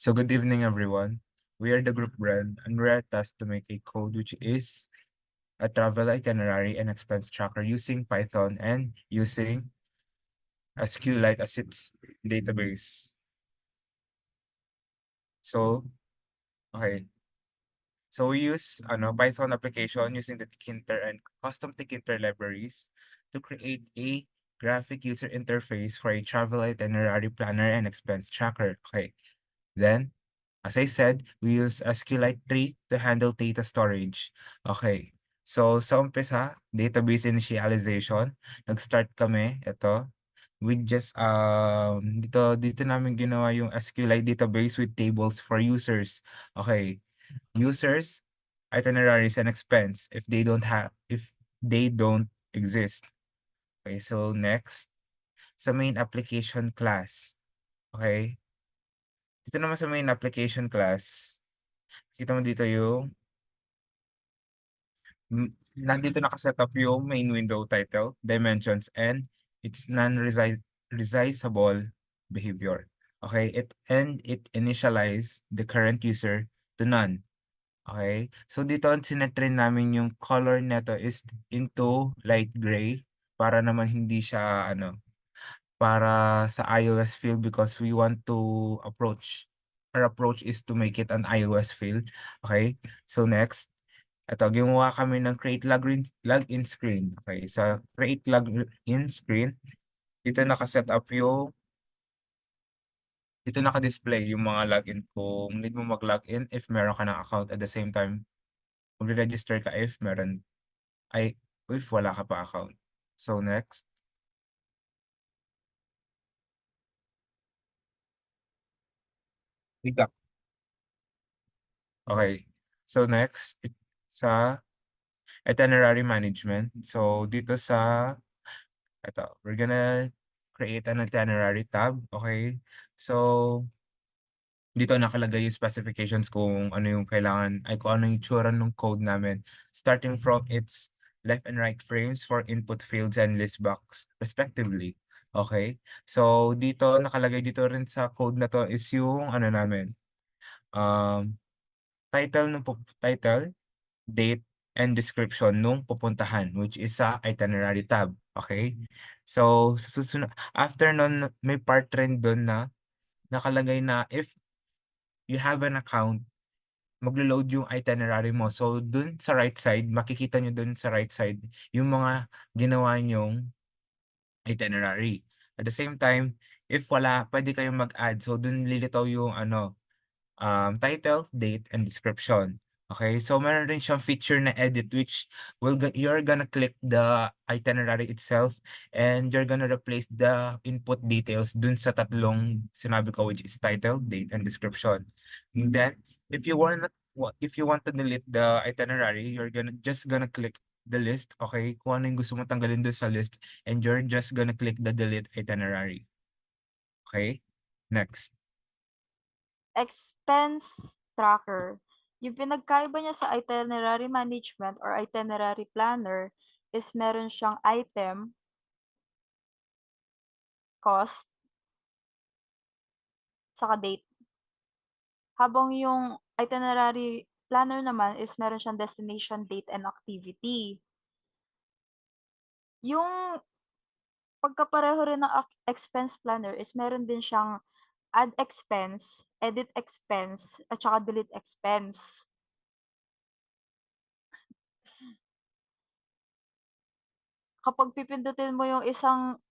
So good evening, everyone. We are the group brand, and we are tasked to make a code which is a travel itinerary and expense tracker using Python and using SQLite as its database. So, okay. So we use Python application using the Tkinter and custom Tkinter libraries to create a graphic user interface for a travel itinerary planner and expense tracker. Okay. Then, as I said, we use SQLite 3 to handle data storage. Okay. So, sa umpisa, database initialization, nag-start kami, ito, with just, dito namin ginawa yung SQLite database with tables for users. Okay. Users, itineraries, and expense if they don't exist. Okay, so next, sa main application class. Okay. Dito naman sa main application class, kita mo dito yung nandito naka-setup yung main window title, dimensions, and its non-resizable behavior. Okay, it initialize the current user to none. Okay, so dito sinetrain namin yung color neto is into light gray para naman hindi siya para sa iOS field because we want to our approach is to make it an iOS field. Okay, so next, ito, gumawa kami ng create login screen. Okay, sa create login screen, dito nakaset up dito naka-display yung mga login kung need mo mag-login if meron ka ng account at the same time, mag-register ka if wala ka pa account. So next, recap. Okay. So next, sa itinerary management. So dito we're gonna create an itinerary tab. Okay. So dito nakalagay yung specifications kung ano yung kung ano yung itsura ng code namin. Starting from its left and right frames for input fields and list box respectively. Okay? So dito nakalagay dito rin sa code na to is yung namin. Um, title, date, and description nung pupuntahan which is sa itinerary tab. Okay? So susunod, after nun, may part rin dun na nakalagay na if you have an account, maglo-load yung itinerary mo. So, dun sa right side, makikita nyo dun sa right side yung mga ginawa nyong itinerary. At the same time, if wala, pwede kayong mag-add. So, dun lilitaw yung title, date, and description. Okay, so meron rin siyang feature na edit which you're gonna click the itinerary itself and you're gonna replace the input details dun sa tatlong sinabi ko which is title, date, and description. And then, if you want to delete the itinerary, you're gonna click the list, okay? Kung ano yung gusto mo tanggalin dun sa list and you're just gonna click the delete itinerary. Okay? Next. Expense tracker. Yung pinagkaiba niya sa itinerary management or itinerary planner is meron siyang item, cost, saka date. Habang yung itinerary planner naman is meron siyang destination, date, and activity. Yung pagkapareho rin ng expense planner is meron din siyang add expense, edit expense, at saka delete expense. Kapag pipindutin mo yung isang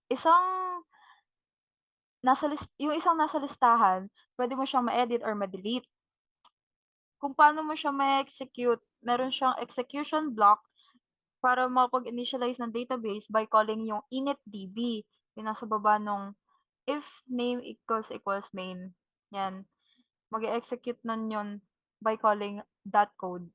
yung isang nasa listahan, pwede mo siyang ma-edit or ma-delete. Kung paano mo siya ma-execute, meron siyang execution block para makapag-initialize ng database by calling yung initdb, yung nasa baba nung if name equals main. Yan. Mag-e-execute nun yun by calling that code.